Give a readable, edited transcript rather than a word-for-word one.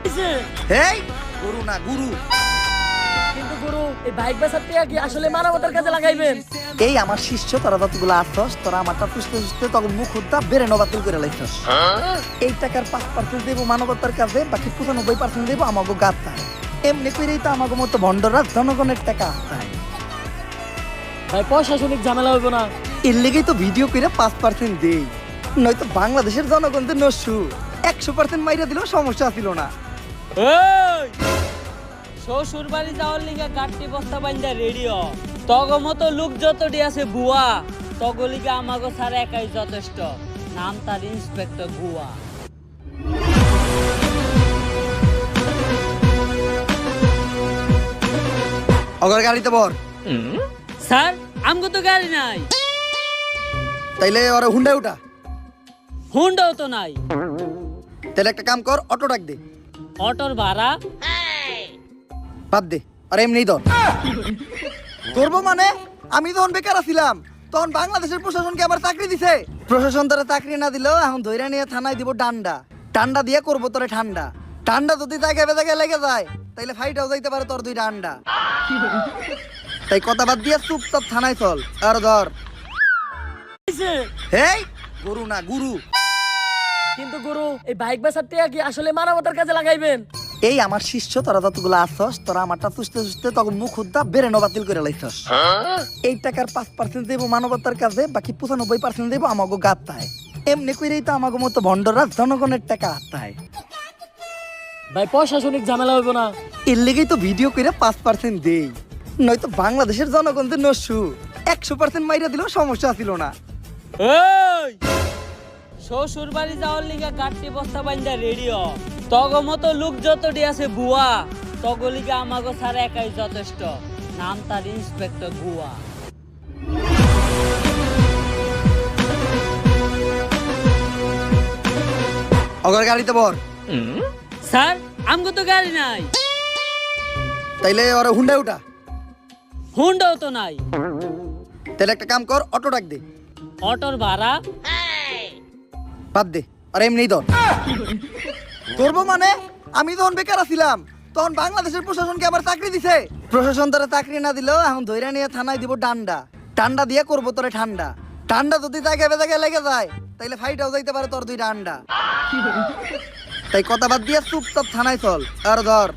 এই গুরু না গুরু। কিন্তু গুরু এই বাইক বেচার টাকা কি আসলে মানবতার কাজে লাগাইবেন? এই আমার শিষ্য তোরা যতগুলো আসছস তোরা আমারটা পুষতে পুষতে তখন মুখ উদ্দা বেড়ে নবাতিল করে লাইছস। এই টাকার 5% দেবো মানবতার কাজে, বাকি 95% দেবো আমাকে গাত্তায়। এমনি করেই তো আমাকে মতো ভণ্ডরা জনগণের টাকা আত্মায়। ভাই প্রশাসনিক ঝামেলা হইব না? এর লেগেই তো ভিডিও করে 5% দেই, নয়তো বাংলাদেশের জনগণদের নস্যু 100% মাইরা দিলেও সমস্যা ছিল না। ওই শ্বশুর বাড়ি যাওয়ার লিগা গাড়ি বস্তা বাইন্দা রেডিও তগ মতো লোক যতটি আছে বুয়া তগলিগা আমাগো ছাড়া একাই যথেষ্ট। নাম তার ইন্সপেক্টর গুয়া। অগর গাড়িতে বর। স্যার আমগো তো গাড়ি নাই। তাইলে ওরা হুন্ডায় উঠা। হুন্ডাও তো নাই। তাহলে একটা কাম কর, অটো ডাক দে। অটোর ভাড়া বাদ দে, আর এমনি ধর। করবো মানে আমি তখন বেকার ছিলাম, তখন বাংলাদেশের প্রশাসনকে আবার চাকরি দিছে। প্রশাসন তোরা চাকরি না দিলেও এখন ধৈর্য নিয়ে থানায় দিব ডান্ডা। ডান্ডা দিয়ে করবো তোরে ঠান্ডা। ঠান্ডা যদি জায়গায় জায়গায় লেগে যায় তাইলে ফাইটাও যাইতে পারে তোর 2টা আন্ডা। তাই কথা বাদ দিয়ে চুপচাপ থানায় চল। আর ধর। এই গুরু না গুরু। কিন্তু গুরু এই বাইক বেচার টাকা কি আসলে মানবতার কাজে লাগাইবেন? এই আমার শিষ্য তোরা যতগুলো আসছস তোরা আমারটা চুষতে চুষতে তখন মুখ উদ্দা বেড়ে নবাতিল করে লাইছস। এই টাকার 5% দেবো মানবতার কাজে, বাকি 95% দেবো আমাকে গাত্তায়। এমনি করেই তো আমাকে মতো ভণ্ডরা জনগণের টাকা আত্মায়। ভাই প্রশাসনিক ঝামেলা হইব না? এর লেগেই তো ভিডিও করে 5% দেই, নয়তো বাংলাদেশের জনগণদের নস্যু 100% মাইরা দিলেও সমস্যা ছিল না। ওই শ্বশুর বাড়ি যাওয়ার লিগা গাড়ি বস্তা বাইন্দা রেডিও তগ মতো লোক যতটি আছে বুয়া তগলিগা আমাগো ছাড়া একাই যথেষ্ট। নাম তার ইন্সপেক্টর গুয়া। অগর গাড়িতে বর। স্যার আমগো তো গাড়ি নাই। তাইলে ওরা হুন্ডায় উঠা। হুন্ডাও তো নাই। তাহলে একটা কাম কর, অটো ডাক দে। অটোর ভাড়া বাদ দে, আর এমনি ধর। করবো মানে আমি তখন বেকার ছিলাম, তখন বাংলাদেশের প্রশাসনকে আবার চাকরি দিছে। প্রশাসন তোরা চাকরি না দিলেও এখন ধৈর্য নিয়ে থানায় দিব ডান্ডা। ডান্ডা দিয়ে করবো তোরে ঠান্ডা। ঠান্ডা যদি জায়গায় জায়গায় লেগে যায় তাইলে ফাইটাও যাইতে পারে তোর 2টা আন্ডা। তাই কথা বাদ দিয়ে চুপচাপ থানায় চল। আর ধর।